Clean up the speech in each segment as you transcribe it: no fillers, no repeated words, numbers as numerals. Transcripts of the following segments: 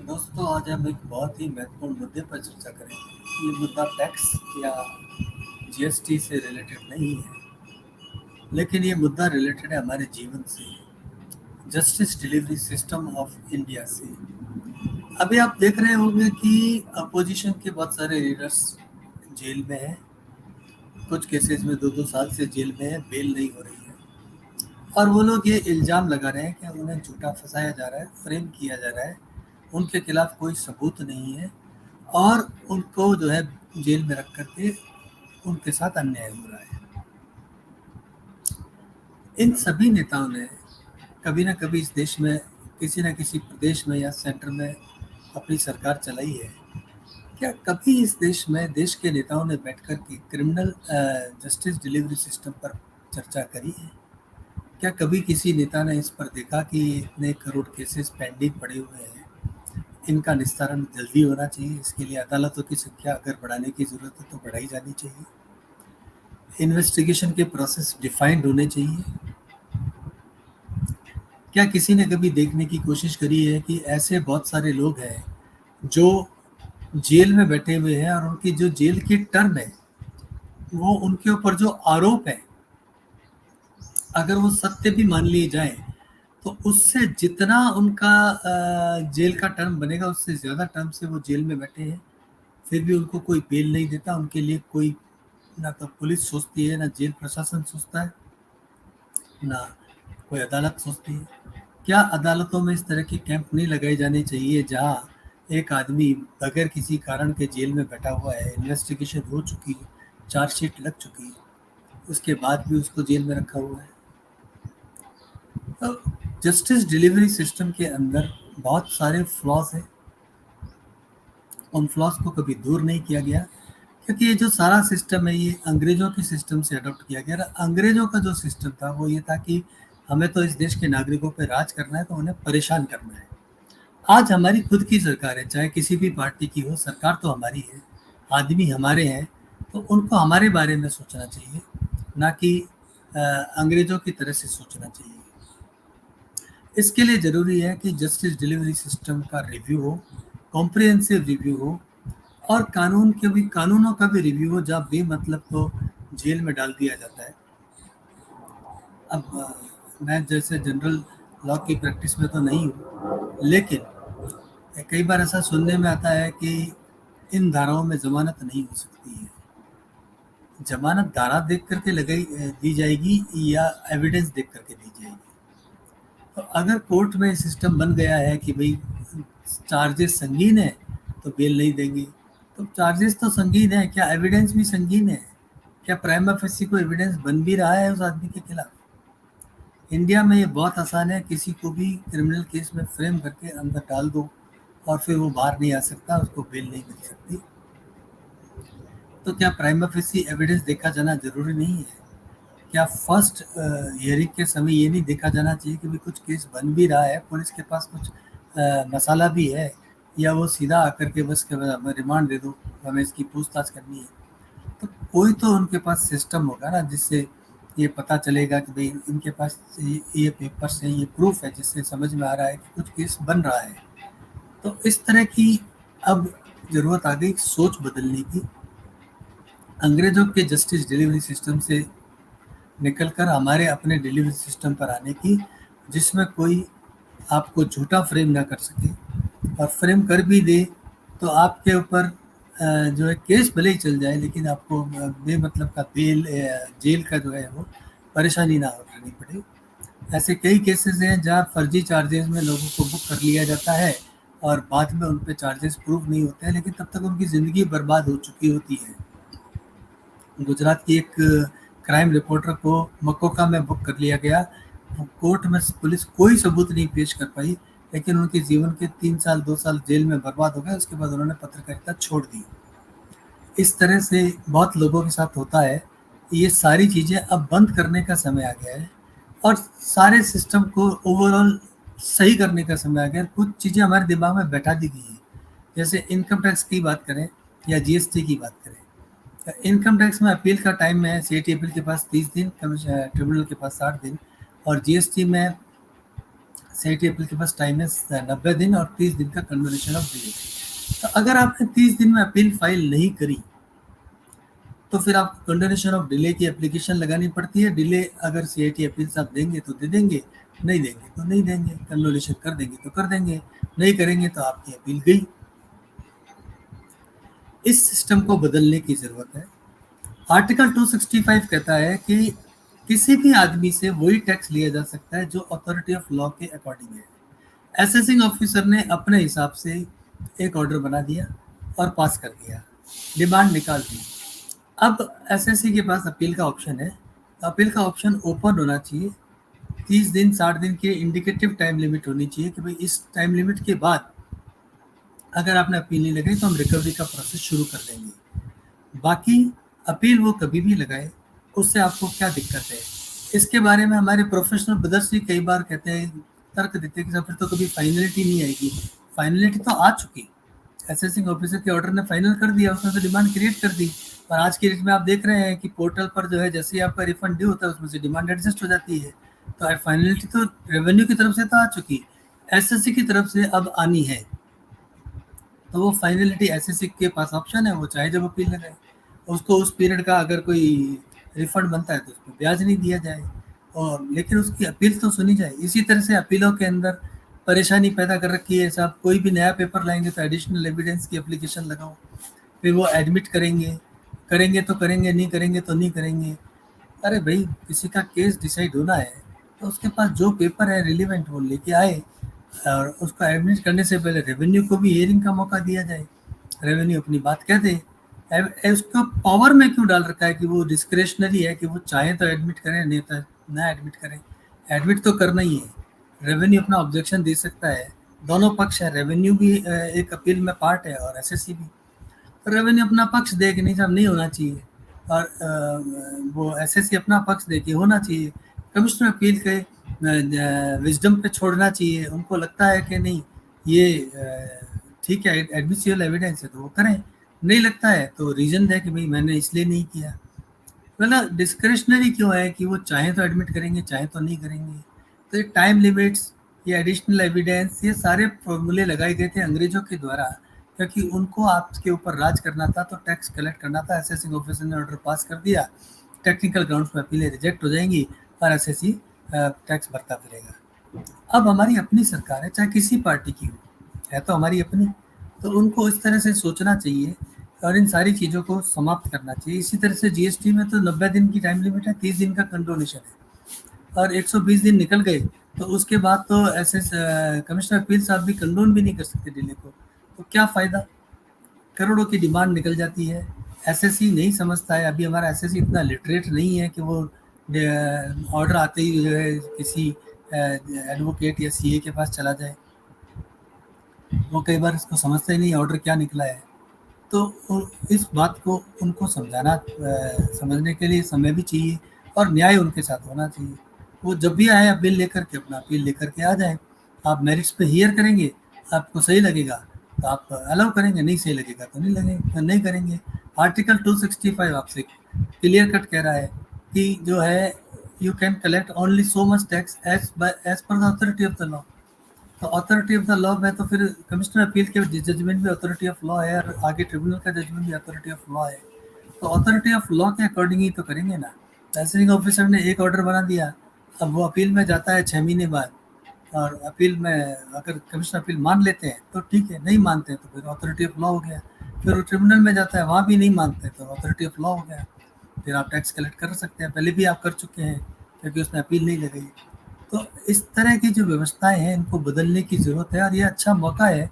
दोस्तों, आज हम एक बहुत ही महत्वपूर्ण मुद्दे पर चर्चा करेंगे। ये मुद्दा टैक्स या जीएसटी से रिलेटेड नहीं है, लेकिन ये मुद्दा रिलेटेड है हमारे जीवन से, justice delivery system of India से। अभी आप देख रहे होंगे कि अपोजिशन के बहुत सारे लीडर्स जेल में हैं। कुछ केसेस में 2-2 साल से जेल में है, बेल नहीं हो रही है। और वो लोग ये इल्ज़ाम लगा रहे हैं कि उन्हें झूठा फंसाया जा रहा है, फ्रेम किया जा रहा है, उनके खिलाफ कोई सबूत नहीं है और उनको जो है जेल में रख करके उनके साथ अन्याय हो रहा है। इन सभी नेताओं ने कभी ना कभी इस देश में किसी न किसी प्रदेश में या सेंटर में अपनी सरकार चलाई है। क्या कभी इस देश में देश के नेताओं ने बैठकर के क्रिमिनल जस्टिस डिलीवरी सिस्टम पर चर्चा करी है? क्या कभी किसी नेता ने इस पर देखा कि इतने करोड़ केसेस पेंडिंग पड़े हुए हैं, इनका निस्तारण जल्दी होना चाहिए, इसके लिए अदालतों की संख्या अगर बढ़ाने की ज़रूरत है तो बढ़ाई जानी चाहिए, इन्वेस्टिगेशन के प्रोसेस डिफाइंड होने चाहिए? क्या किसी ने कभी देखने की कोशिश करी है कि ऐसे बहुत सारे लोग हैं जो जेल में बैठे हुए हैं और उनकी जो जेल की टर्म है, वो उनके ऊपर जो आरोप है, अगर वो सत्य भी मान लिए जाए तो उससे जितना उनका जेल का टर्म बनेगा उससे ज़्यादा टर्म से वो जेल में बैठे हैं, फिर भी उनको कोई बेल नहीं देता। उनके लिए कोई, ना तो पुलिस सोचती है, ना जेल प्रशासन सोचता है, ना कोई अदालत सोचती है। क्या अदालतों में इस तरह के कैंप नहीं लगाए जाने चाहिए जहां एक आदमी बगैर किसी कारण के जेल में बैठा हुआ है, इन्वेस्टिगेशन हो चुकी है, चार्जशीट लग चुकी है, उसके बाद भी उसको जेल में रखा हुआ है? तो जस्टिस डिलीवरी सिस्टम के अंदर बहुत सारे फ्लॉज हैं। उन फ्लॉज को कभी दूर नहीं किया गया, क्योंकि ये जो सारा सिस्टम है ये अंग्रेजों के सिस्टम से अडॉप्ट किया गया। अंग्रेजों का जो सिस्टम था वो ये था कि हमें तो इस देश के नागरिकों पे राज करना है, तो उन्हें परेशान करना है। आज हमारी खुद की सरकार है, चाहे किसी भी पार्टी की हो, सरकार तो हमारी है, आदमी हमारे हैं, तो उनको हमारे बारे में सोचना चाहिए, ना कि अंग्रेजों की तरह से सोचना चाहिए। इसके लिए ज़रूरी है कि जस्टिस डिलीवरी सिस्टम का रिव्यू हो, कॉम्प्रिहेंसिव रिव्यू हो, और कानूनों का भी रिव्यू हो, जहाँ बेमतलब को जेल में डाल दिया जाता है। अब मैं जैसे जनरल लॉ की प्रैक्टिस में तो नहीं हूँ, लेकिन कई बार ऐसा सुनने में आता है कि इन धाराओं में ज़मानत नहीं हो सकती है। ज़मानत धारा देख करके दी जाएगी या एविडेंस देख करके दी जाएगी? तो अगर कोर्ट में सिस्टम बन गया है कि भाई चार्जेस संगीन है तो बेल नहीं देंगे, तो चार्जेस तो संगीन है, क्या एविडेंस भी संगीन है? क्या प्राइमा फेसी को एविडेंस बन भी रहा है उस आदमी के खिलाफ? इंडिया में ये बहुत आसान है, किसी को भी क्रिमिनल केस में फ्रेम करके अंदर डाल दो और फिर वो बाहर नहीं आ सकता, उसको बेल नहीं मिल सकती। तो क्या प्राइमा फेसी एविडेंस देखा जाना जरूरी नहीं है? क्या फर्स्ट हियरिंग के समय ये नहीं देखा जाना चाहिए कि भाई कुछ केस बन भी रहा है, पुलिस के पास कुछ मसाला भी है, या वो सीधा आकर के बस के हमें रिमांड दे दो, हमें इसकी पूछताछ करनी है? तो कोई तो उनके पास सिस्टम होगा ना, जिससे ये पता चलेगा कि भाई इनके पास ये पेपर से ये प्रूफ है, जिससे समझ में आ रहा है कि कुछ केस बन रहा है। तो इस तरह की अब ज़रूरत आ गई सोच बदलने की, अंग्रेज़ों के जस्टिस डिलीवरी सिस्टम से निकलकर हमारे अपने डिलीवरी सिस्टम पर आने की, जिसमें कोई आपको झूठा फ्रेम ना कर सके, और फ्रेम कर भी दे तो आपके ऊपर जो है केस भले ही चल जाए, लेकिन आपको बेमतलब का बेल जेल का जो है वो परेशानी ना उठानी पड़े। ऐसे कई केसेस हैं जहाँ फर्जी चार्जेस में लोगों को बुक कर लिया जाता है और बाद में उन पे चार्जेस प्रूव नहीं होते हैं, लेकिन तब तक उनकी ज़िंदगी बर्बाद हो चुकी होती है। गुजरात की एक क्राइम रिपोर्टर को मकोका में बुक कर लिया गया। कोर्ट में पुलिस कोई सबूत नहीं पेश कर पाई, लेकिन उनके जीवन के 3 साल 2 साल जेल में बर्बाद हो गए। उसके बाद उन्होंने पत्रकारिता छोड़ दी। इस तरह से बहुत लोगों के साथ होता है। ये सारी चीज़ें अब बंद करने का समय आ गया है और सारे सिस्टम को ओवरऑल सही करने का समय आ गया है। कुछ चीज़ें हमारे दिमाग में बैठा दी गई हैं, जैसे इनकम टैक्स की बात करें या जीएसटी की बात करें। इनकम टैक्स में अपील का टाइम है, सीएटी अपील के पास 30 दिन, ट्रिब्यूनल के पास 60 दिन, और जीएसटी में सीआईटी अपील के पास टाइम है 90 दिन और 30 दिन का कंडोनेशन ऑफ डिले। तो अगर आपने 30 दिन में अपील फाइल नहीं करी तो फिर आपको कंडोनेशन ऑफ डिले की एप्लीकेशन लगानी पड़ती है। डिले अगर सीआईटी अपील साहब देंगे तो दे देंगे, नहीं देंगे तो नहीं देंगे, कंडोनेशन कर देंगे तो कर देंगे, नहीं करेंगे तो आपकी अपील गई। इस सिस्टम को बदलने की जरूरत है। आर्टिकल 265 कहता है कि किसी भी आदमी से वही टैक्स लिया जा सकता है जो अथॉरिटी ऑफ लॉ के अकॉर्डिंग है। असेसिंग ऑफिसर ने अपने हिसाब से एक ऑर्डर बना दिया और पास कर दिया, डिमांड निकाल दी। अब एसएससी के पास अपील का ऑप्शन है। अपील का ऑप्शन ओपन होना चाहिए। 30 दिन 60 दिन की इंडिकेटिव टाइम लिमिट होनी चाहिए कि भाई इस टाइम लिमिट के बाद अगर आपने अपील नहीं लगाई तो हम रिकवरी का प्रोसेस शुरू कर देंगे। बाकी अपील वो कभी भी लगाए, उससे आपको क्या दिक्कत है। इसके बारे में हमारे प्रोफेशनल ब्रदर्स भी कई बार कहते हैं, तर्क देते हैं कि फिर तो कभी फाइनलिटी नहीं आएगी। फाइनलिटी तो आ चुकी, असेसिंग ऑफिसर के ऑर्डर ने फाइनल कर दिया, उसने तो डिमांड क्रिएट कर दी। और आज की डेट में आप देख रहे हैं कि पोर्टल पर जो है जैसे ही आपका रिफंड ड्यू होता है उसमें से डिमांड एडजस्ट हो जाती है। तो फाइनलिटी तो रेवेन्यू की तरफ से तो आ चुकी, एसएससी की तरफ से अब आनी है। तो वो फाइनलिटी एसएससी के पास ऑप्शन है, वो चाहे जब अपील लगाए, उसको उस पीरियड का अगर कोई रिफंड बनता है तो उसमें ब्याज नहीं दिया जाए, और लेकिन उसकी अपील तो सुनी जाए। इसी तरह से अपीलों के अंदर परेशानी पैदा कर रखी है साहब। कोई भी नया पेपर लाएंगे तो एडिशनल एविडेंस की एप्लीकेशन लगाओ, फिर वो एडमिट करेंगे, करेंगे तो करेंगे, नहीं करेंगे तो नहीं करेंगे। अरे भाई, किसी का केस डिसाइड होना है तो उसके पास जो पेपर है रिलीवेंट वो लेके आए, और उसको एडमिट करने से पहले रेवेन्यू को भी हियरिंग का मौका दिया जाए, रेवेन्यू अपनी बात कह दे। उसका पावर में क्यों डाल रखा है कि वो डिस्क्रेशनरी है कि वो चाहे तो एडमिट करें, नहीं तो ना एडमिट करें। एडमिट तो करना ही है, रेवेन्यू अपना ऑब्जेक्शन दे सकता है, दोनों पक्ष है, रेवेन्यू भी एक अपील में पार्ट है और एसएससी भी। रेवेन्यू अपना पक्ष दे कि नहीं साहब नहीं होना चाहिए, और वो एसएससी अपना पक्ष दे कि होना चाहिए। कमिश्नर अपील के विजडम पे छोड़ना चाहिए, उनको लगता है कि नहीं ये ठीक है एडमिसिबल एविडेंस है तो वो करें, नहीं लगता है तो रीजन दे कि भाई मैंने इसलिए नहीं किया। मतलब डिस्क्रिशनरी क्यों है कि वो चाहे तो एडमिट करेंगे चाहे तो नहीं करेंगे। तो ये टाइम लिमिट्स, ये एडिशनल एविडेंस, ये सारे फॉर्मूले लगाए गए थे अंग्रेजों के द्वारा, क्योंकि उनको आपके ऊपर राज करना था तो टैक्स कलेक्ट करना था। असेसिंग ऑफिसर ने ऑर्डर पास कर दिया, टेक्निकल ग्राउंड्स पर अपीलें रिजेक्ट हो जाएंगी और एसएससी टैक्स भरता फिरेगा। अब हमारी अपनी सरकार है, चाहे किसी पार्टी की हो, है तो हमारी अपनी, तो उनको इस तरह से सोचना चाहिए और इन सारी चीज़ों को समाप्त करना चाहिए। इसी तरह से जीएसटी में तो 90 दिन की टाइम लिमिट है, 30 दिन का कंडोनेशन है, और 120 दिन निकल गए तो उसके बाद तो ऐसे कमिश्नर अपील साहब भी कंडोन भी नहीं कर सकते डिले को, तो क्या फ़ायदा। करोड़ों की डिमांड निकल जाती है। एसएससी नहीं समझता है, अभी हमारा एसएससी इतना लिटरेट नहीं है कि वो ऑर्डर आते ही जो है किसी एडवोकेट या सीए के पास चला जाए। वो कई बार इसको समझते ही नहीं ऑर्डर क्या निकला है। तो इस बात को उनको समझाना, समझने के लिए समय भी चाहिए और न्याय उनके साथ होना चाहिए। वो जब भी आए अपील लेकर के अपना अपील लेकर के आ जाएं। आप मेरिट्स पे हियर करेंगे, आपको सही लगेगा तो आप अलाउ करेंगे, नहीं सही लगेगा तो नहीं लगेगा, नहीं करेंगे। आर्टिकल 265 आपसे क्लियर कट कह रहा है कि जो है you can collect only so much tax as per the authority of the law. तो अथॉरिटी ऑफ द लॉ में तो फिर कमिश्नर अपील के जजमेंट भी अथॉरिटी ऑफ लॉ है और आगे ट्रिब्यूनल का जजमेंट भी अथॉरिटी ऑफ लॉ है। तो अथॉरिटी ऑफ लॉ के अकॉर्डिंग ही तो करेंगे ना। असेसिंग ऑफिसर ने एक ऑर्डर बना दिया, अब वो अपील में जाता है 6 महीने बाद, और अपील में अगर कमिश्नर अपील मान लेते हैं तो ठीक है, नहीं मानते हैं तो फिर अथॉरिटी ऑफ लॉ हो गया। फिर वो ट्रिब्यूनल में जाता है, वहाँ भी नहीं मानते तो अथॉरिटी ऑफ लॉ हो गया। फिर आप टैक्स कलेक्ट कर सकते हैं, पहले भी आप कर चुके हैं क्योंकि उसने अपील नहीं लगाई। तो इस तरह की जो व्यवस्थाएं हैं इनको बदलने की ज़रूरत है, और ये अच्छा मौका है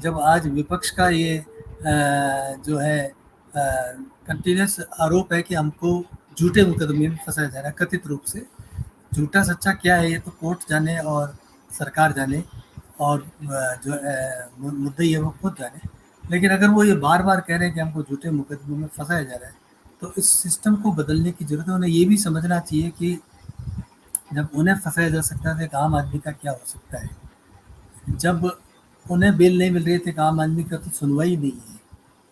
जब आज विपक्ष का ये जो है कंटिन्यूस आरोप है कि हमको झूठे मुकदमे में फंसाया जा रहा है। कथित रूप से झूठा सच्चा क्या है ये तो कोर्ट जाने और सरकार जाने, और जो मुद्दई है वो खुद जाने। लेकिन अगर वो ये बार बार कह रहे हैं कि हमको झूठे मुकदमों में फंसाया जा रहा है तो इस सिस्टम को बदलने की ज़रूरत है। उन्हें ये भी समझना चाहिए कि जब उन्हें फंसाया जा सकता है तो एक आम आदमी का क्या हो सकता है। जब उन्हें बेल नहीं मिल रही थी, आम आदमी का तो सुनवाई नहीं है,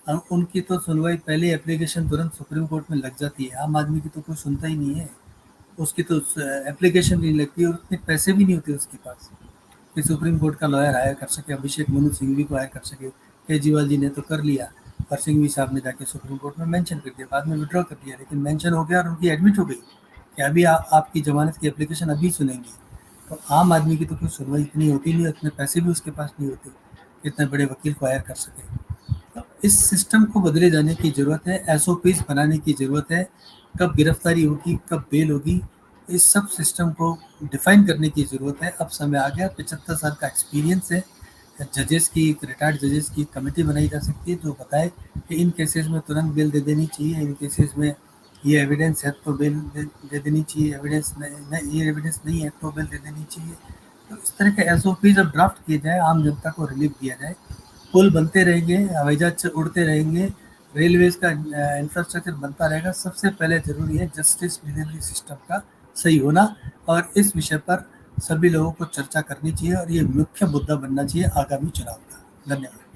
और उनकी तो सुनवाई पहले एप्लीकेशन तुरंत सुप्रीम कोर्ट में लग जाती है, आम आदमी की तो कोई सुनता ही नहीं है, उसकी तो एप्लीकेशन नहीं लगती और उतने पैसे भी नहीं होते उसके पास। कि सुप्रीम कोर्ट का लॉयर हायर कर सके, अभिषेक मनु सिंघवी को हायर कर सके। केजरीवाल जी ने तो कर लिया, और सिंघवी साहब ने जाके सुप्रीम कोर्ट में मेंशन कर दिया, बाद में विड्रॉ कर दिया, लेकिन मेंशन हो गया और उनकी एडमिट हो गई कि अभी आपकी जमानत की एप्लीकेशन अभी सुनेंगी। तो आम आदमी की तो कोई सुनवाई इतनी होती नहीं, इतने पैसे भी उसके पास नहीं होते कि इतने बड़े वकील को हायर कर सके। तो इस सिस्टम को बदले जाने की ज़रूरत है, एसओपीज बनाने की ज़रूरत है, कब गिरफ्तारी होगी, कब बेल होगी, इस सब सिस्टम को डिफाइन करने की ज़रूरत है। अब समय आ गया, 75 साल का एक्सपीरियंस है जजेस की, एक रिटायर्ड जजेस की कमेटी बनाई जा सकती है जो बताए कि इन केसेस में तुरंत बेल दे देनी चाहिए, इन केसेस में ये एविडेंस है तो बेल दे देनी चाहिए, एविडेंस नहीं, ये एविडेंस नहीं है तो बेल दे देनी चाहिए। तो इस तरह के एसओपी जब ड्राफ्ट किए जाए, आम जनता को रिलीफ दिया जाए, पुल बनते रहेंगे, हवाई जहाज उड़ते रहेंगे, रेलवेज का इंफ्रास्ट्रक्चर बनता रहेगा, सबसे पहले जरूरी है जस्टिस डिलीवरी सिस्टम का सही होना। और इस विषय पर सभी लोगों को चर्चा करनी चाहिए और ये मुख्य मुद्दा बनना चाहिए आगामी चुनाव का। धन्यवाद।